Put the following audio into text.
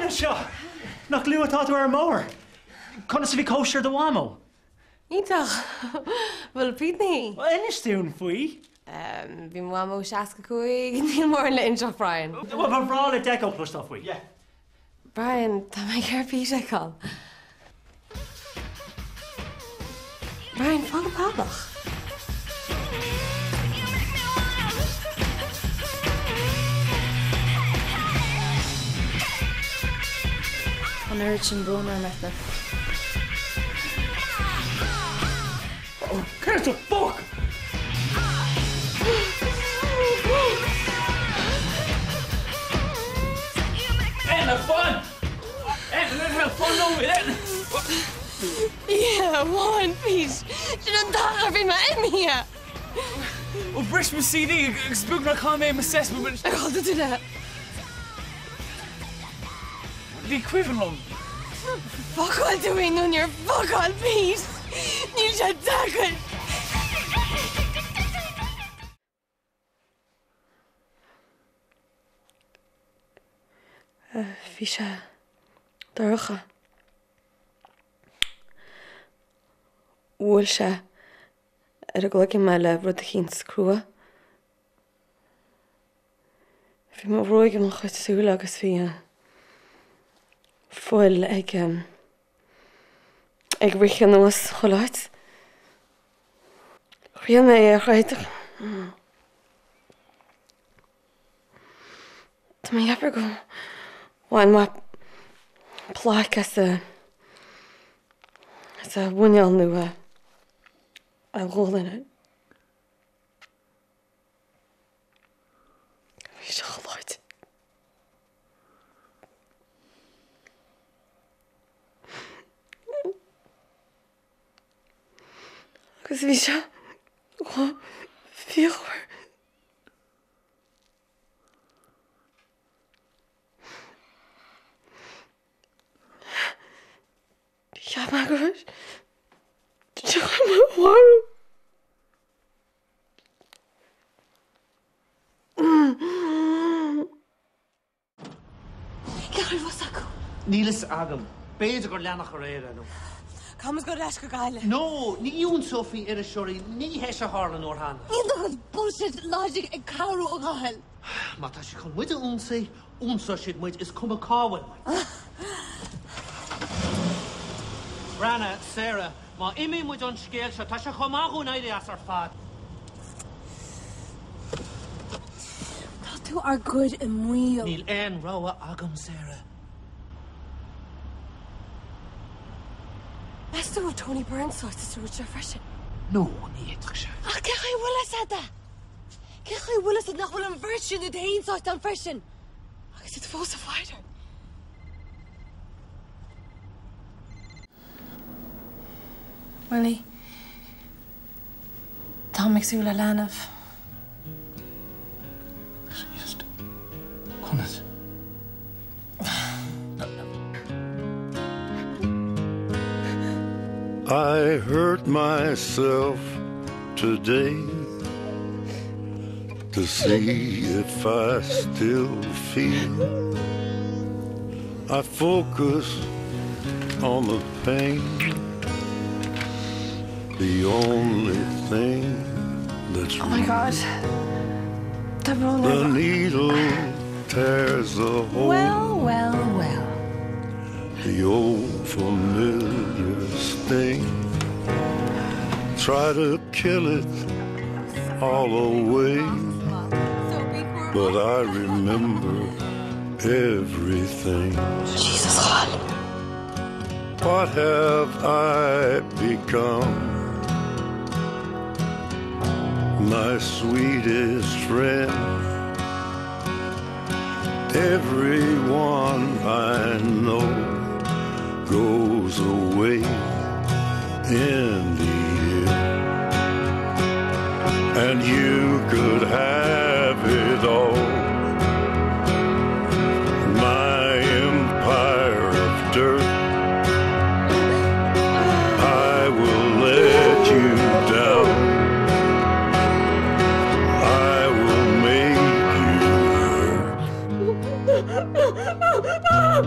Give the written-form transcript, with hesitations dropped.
Anna seo nach glú atá ar mór. Conna sa bhí cóisiir do bhámó. Ítach, bhfuil pídní. Inistún faoi? Bhí mhámó seaca chuig níl mór le inseo Brian. Bhfuil bhrála deco plus tá faoi. Brian, tá mé ceirpí seáil. Brian, fág pábach. An uir sin búnar metna. Oh, Curse the fuck! And have fun! And let's have fun over it! Yeah, one piece. Sin an dachar bhí me imhí. Well, bris my CD, spook na comé my assessment, but Ag du na. the equivalent. Fágáil tú on your fágáil pís. Níl sé dagad. Bhí sé daracha. Bhfuil sé ar a ghlaigh me le rud a chin scrúa. Bhí má bhróig an chuid súla agus bhí foiil ag rich an nuas choláid. Rian mé ar chaidir. Tá mé heapar go bhain má pláic as a bhuineal nua a ghólanna. Bhí sé choláid. Agus bhí sé fíochar. Ja, maar goed. Zeg maar waarom? Ceir was acu. Nílas agam. Béidir gur leannach ar éire nó. Camas go leis go gaile. No, ní íon Sophie ar a seoirí, ní heis a hála nóir hána. Íon dogad bullshit logic ag carú ó gail. Má tá si chun muide únsaí, únsa siad muid is cum a cáhail. Brana, Sarah, má imi muid an scéal se tá se chomáún éile as ar fad. Tá tú ar good i muo. Níl aon roa agam, Sarah. Best of Tony Burnside is to your freshen. No, ní éach se. Ach, cech Willis at that. Cech Willis at nach bhfuil an version the inside an freshen. Agus it fós a fighter. Willie, tá mé súla leanamh. Just honest. I hurt myself today to see if I still feel. I focus on the pain, the only thing that's Oh my God. the needle tears the hole. Well. The old familiar sting. Try to kill it all away, but I remember everything. Jesus, God. What have I become? My sweetest friend. Everyone I know goes away in the end, and you could have it all. My empire of dirt, I will let you down. I will make you hurt. Ah!